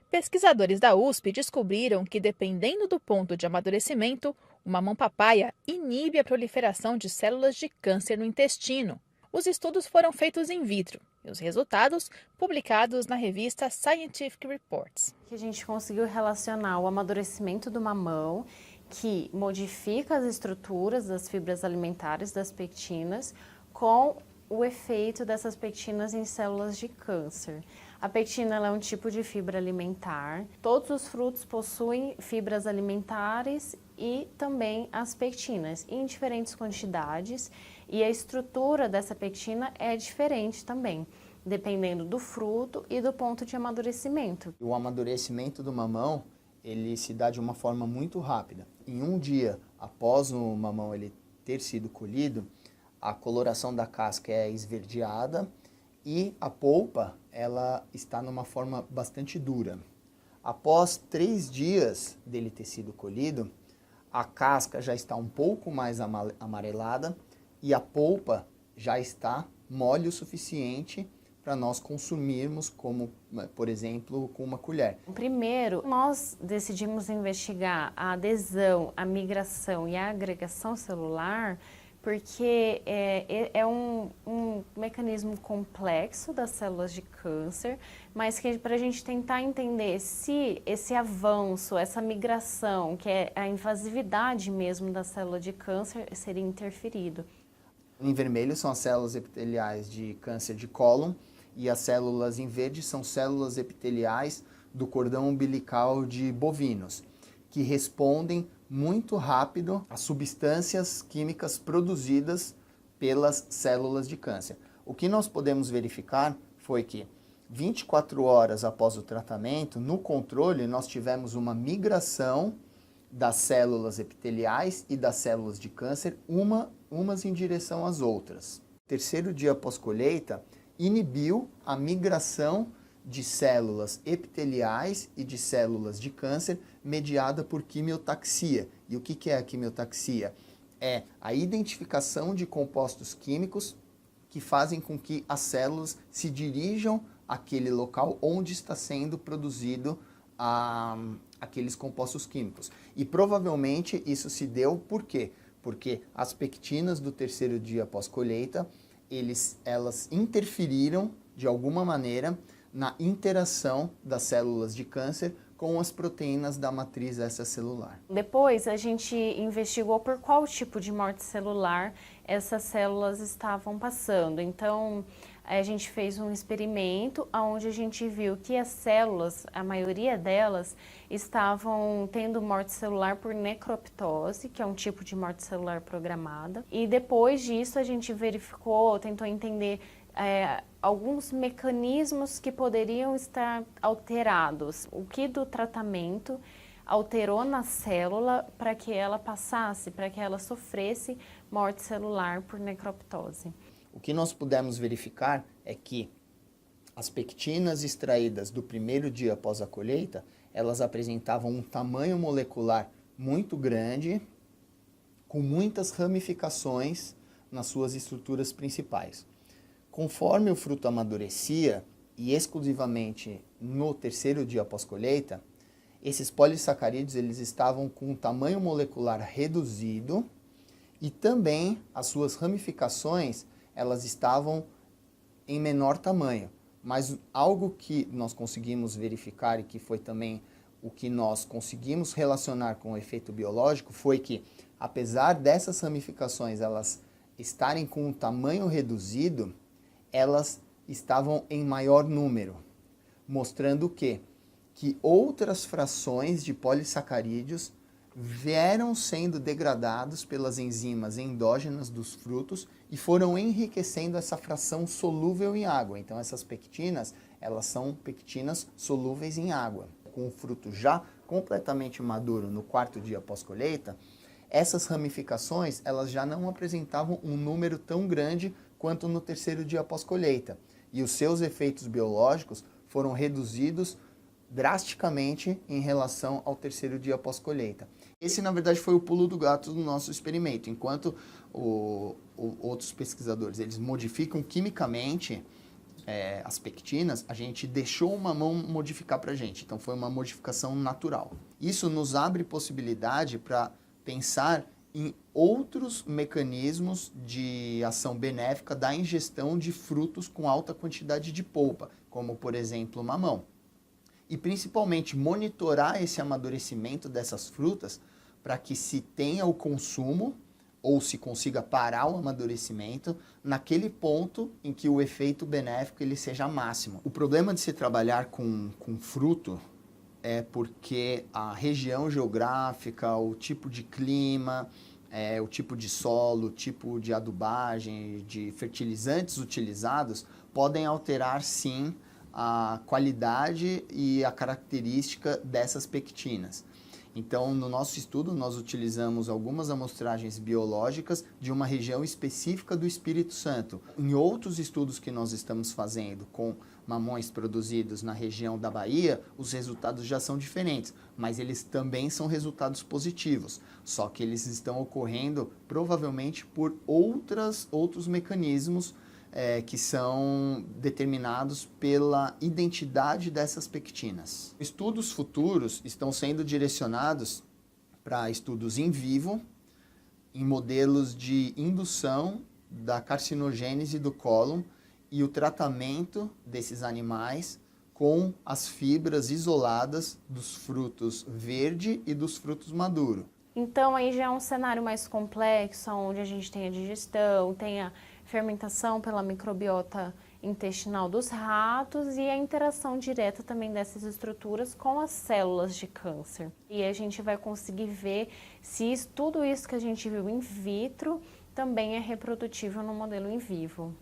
Pesquisadores da USP descobriram que, dependendo do ponto de amadurecimento, o mamão-papaya inibe a proliferação de células de câncer no intestino. Os estudos foram feitos in vitro e os resultados publicados na revista Scientific Reports. Que a gente conseguiu relacionar o amadurecimento do mamão, que modifica as estruturas das fibras alimentares das pectinas, com o efeito dessas pectinas em células de câncer. A pectina ela é um tipo de fibra alimentar. Todos os frutos possuem fibras alimentares e também as pectinas, em diferentes quantidades, e a estrutura dessa pectina é diferente também, dependendo do fruto e do ponto de amadurecimento. O amadurecimento do mamão, ele se dá de uma forma muito rápida. Em um dia após o mamão ele ter sido colhido, a coloração da casca é esverdeada e a polpa ela está numa forma bastante dura. Após 3 dias dele ter sido colhido, a casca já está um pouco mais amarelada e a polpa já está mole o suficiente para nós consumirmos, como, por exemplo, com uma colher. Primeiro, nós decidimos investigar a adesão, a migração e a agregação celular porque é um mecanismo complexo das células de câncer, mas que para a gente tentar entender se esse avanço, essa migração, que é a invasividade mesmo da célula de câncer, seria interferido. Em vermelho são as células epiteliais de câncer de cólon e as células em verde são células epiteliais do cordão umbilical de bovinos, que respondem muito rápido às substâncias químicas produzidas pelas células de câncer. O que nós podemos verificar foi que 24 horas após o tratamento, no controle, nós tivemos uma migração das células epiteliais e das células de câncer, umas em direção às outras. Terceiro dia após colheita, inibiu a migração de células epiteliais e de células de câncer mediada por quimiotaxia. E o que é a quimiotaxia? É a identificação de compostos químicos que fazem com que as células se dirijam àquele local onde está sendo produzido aqueles compostos químicos. E provavelmente isso se deu por quê? Porque as pectinas do terceiro dia após colheita, elas interferiram de alguma maneira na interação das células de câncer com as proteínas da matriz extracelular. Depois, a gente investigou por qual tipo de morte celular essas células estavam passando. Então, a gente fez um experimento onde a gente viu que as células, a maioria delas, estavam tendo morte celular por necroptose, que é um tipo de morte celular programada. E depois disso, a gente verificou, tentou entender alguns mecanismos que poderiam estar alterados. O que do tratamento alterou na célula para que ela passasse, para que ela sofresse morte celular por necroptose. O que nós pudemos verificar é que as pectinas extraídas do primeiro dia após a colheita, elas apresentavam um tamanho molecular muito grande, com muitas ramificações nas suas estruturas principais. Conforme o fruto amadurecia, e exclusivamente no terceiro dia após colheita, esses polissacarídeos eles estavam com um tamanho molecular reduzido e também as suas ramificações elas estavam em menor tamanho. Mas algo que nós conseguimos verificar e que foi também o que nós conseguimos relacionar com o efeito biológico foi que, apesar dessas ramificações elas estarem com um tamanho reduzido, elas estavam em maior número, mostrando o quê? Que outras frações de polissacarídeos vieram sendo degradados pelas enzimas endógenas dos frutos e foram enriquecendo essa fração solúvel em água. Então essas pectinas, elas são pectinas solúveis em água. Com o fruto já completamente maduro no quarto dia após colheita, essas ramificações elas já não apresentavam um número tão grande quanto no terceiro dia após colheita. E os seus efeitos biológicos foram reduzidos drasticamente em relação ao terceiro dia após colheita. Esse, na verdade, foi o pulo do gato do nosso experimento. Enquanto outros pesquisadores eles modificam quimicamente as pectinas, a gente deixou o mamão modificar para a gente. Então, foi uma modificação natural. Isso nos abre possibilidade para pensar em outros mecanismos de ação benéfica da ingestão de frutos com alta quantidade de polpa, como, por exemplo, o mamão. E, principalmente, monitorar esse amadurecimento dessas frutas para que se tenha o consumo ou se consiga parar o amadurecimento naquele ponto em que o efeito benéfico ele seja máximo. O problema de se trabalhar com fruto é porque a região geográfica, o tipo de clima, o tipo de solo, o tipo de adubagem, de fertilizantes utilizados podem alterar sim a qualidade e a característica dessas pectinas. Então, no nosso estudo, nós utilizamos algumas amostragens biológicas de uma região específica do Espírito Santo. Em outros estudos que nós estamos fazendo com mamões produzidos na região da Bahia, os resultados já são diferentes, mas eles também são resultados positivos, só que eles estão ocorrendo provavelmente por outros mecanismos que são determinados pela identidade dessas pectinas. Estudos futuros estão sendo direcionados para estudos in vivo, em modelos de indução da carcinogênese do cólon e o tratamento desses animais com as fibras isoladas dos frutos verde e dos frutos maduros. Então aí já é um cenário mais complexo, onde a gente tem a digestão, tem a fermentação pela microbiota intestinal dos ratos e a interação direta também dessas estruturas com as células de câncer. E a gente vai conseguir ver se tudo isso que a gente viu in vitro também é reprodutível no modelo in vivo.